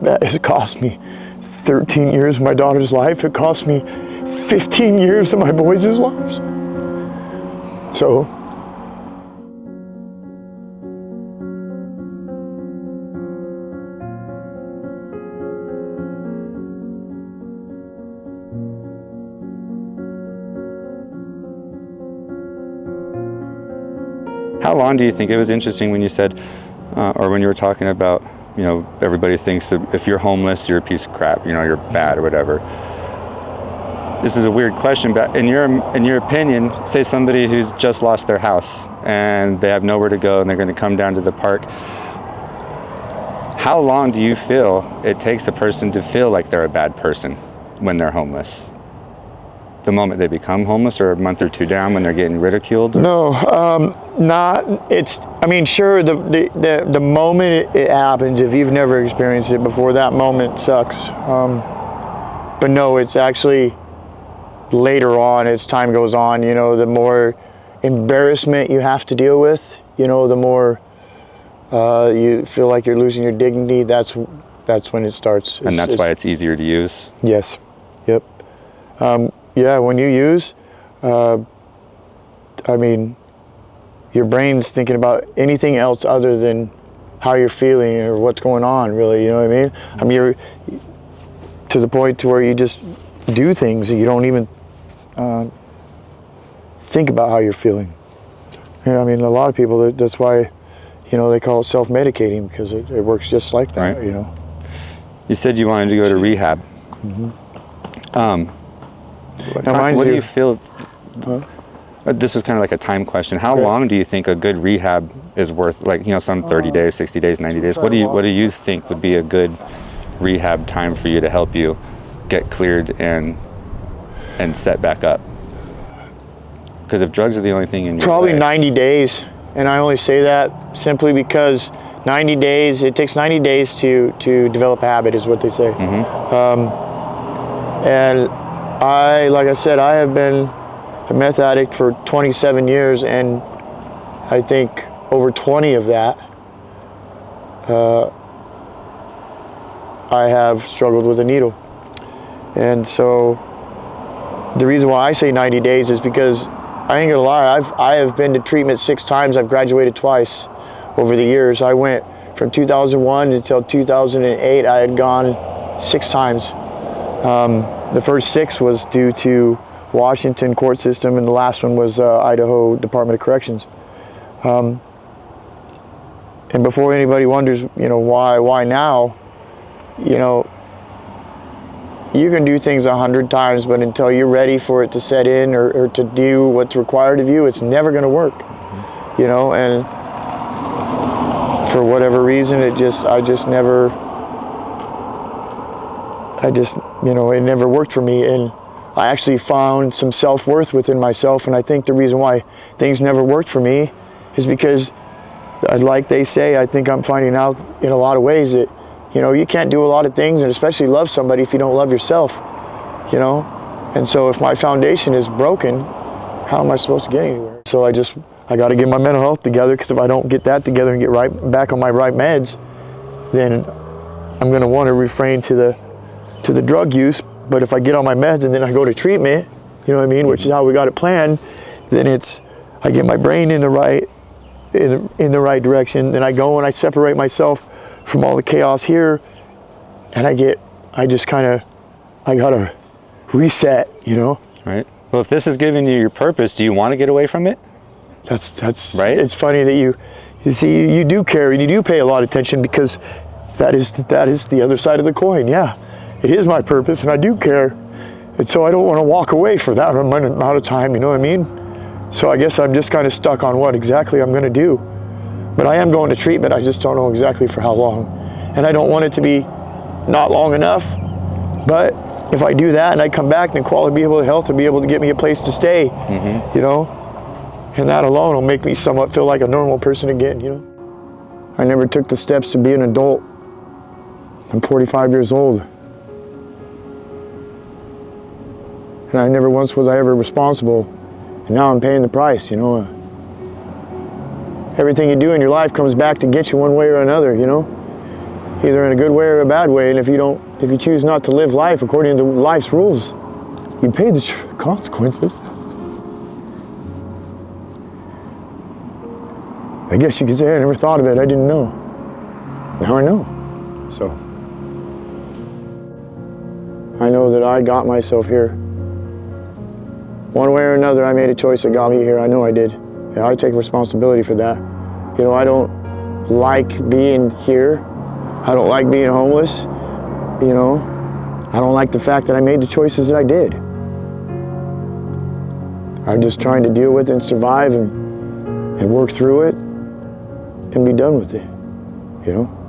that has cost me 13 years of my daughter's life. It cost me 15 years of my boys' lives. So, how long do you think, it was interesting when you said, or when you were talking about, you know, everybody thinks that if you're homeless, you're a piece of crap, you know, you're bad or whatever. This is a weird question, but in your opinion, say somebody who's just lost their house and they have nowhere to go and they're going to come down to the park. How long do you feel it takes a person to feel like they're a bad person when they're homeless? The moment they become homeless, or a month or two down when they're getting ridiculed? No, I mean, sure, the moment it happens, if you've never experienced it before, that moment sucks. But no, it's actually later on, as time goes on, you know, the more embarrassment you have to deal with, you know, the more you feel like you're losing your dignity, that's when it starts. And that's why it's easier to use? Yes, yep. Yeah, when you use, I mean, your brain's thinking about anything else other than how you're feeling or what's going on, really, you know what I mean? I mean, you're to the point to where you just do things and you don't even think about how you're feeling. And I mean, a lot of people, that's why, you know, they call it self-medicating, because it works just like that, right. You know. You said you wanted to go to rehab. Mm-hmm. What do you feel? This was kind of like a time question. How long do you think a good rehab is worth? Like, you know, some 30 days, 60 days, 90 days. What do you think would be a good rehab time for you to help you get cleared and set back up? Because if drugs are the only thing in your probably life, 90 days, and I only say that simply because 90 days. It takes 90 days to develop a habit, is what they say. And like I said, I have been a meth addict for 27 years, and I think over 20 of that, I have struggled with a needle. And so the reason why I say 90 days is because I ain't gonna lie, I have been to treatment 6 times. I've graduated twice over the years. I went from 2001 until 2008. I had gone 6 times. The first 6 was due to Washington court system, and the last one was Idaho Department of Corrections. And before anybody wonders, you know, why now, you know, you can do things 100 times, but until you're ready for it to set in or to do what's required of you, it's never going to work. You know, and for whatever reason, I just never, you know, it never worked for me. And I actually found some self-worth within myself, and I think the reason why things never worked for me is because, like they say, I think I'm finding out in a lot of ways that, you know, you can't do a lot of things, and especially love somebody, if you don't love yourself, you know? And so if my foundation is broken, how am I supposed to get anywhere? So I got to get my mental health together, because if I don't get that together and get right back on my right meds, then I'm going to want to refrain to the drug use. But if I get on my meds and then I go to treatment, you know what I mean, which is how we got it planned, then I get my brain in the right direction. Then I go and I separate myself from all the chaos here, and I gotta reset, you know. Right. Well, if this is giving you your purpose, do you want to get away from it? That's right. It's funny that you see, you do care and you do pay a lot of attention, because that is the other side of the coin. Yeah, it is my purpose, and I do care, and so I don't want to walk away for that amount of time. You know what I mean? So I guess I'm just kind of stuck on what exactly I'm going to do. But I am going to treatment. I just don't know exactly for how long, and I don't want it to be not long enough. But if I do that and I come back, then quality of health will be able to get me a place to stay. You know, and that alone will make me somewhat feel like a normal person again. You know, I never took the steps to be an adult. I'm 45 years old, and I never once was I ever responsible, and now I'm paying the price. You know, everything you do in your life comes back to get you one way or another. You know, either in a good way or a bad way. And if you choose not to live life according to life's rules, you pay the consequences. I guess you could say I never thought of it. I didn't know. Now I know. So I know that I got myself here. One way or another, I made a choice that got me here. I know I did. And I take responsibility for that. You know, I don't like being here. I don't like being homeless. You know, I don't like the fact that I made the choices that I did. I'm just trying to deal with it and survive and work through it and be done with it, you know?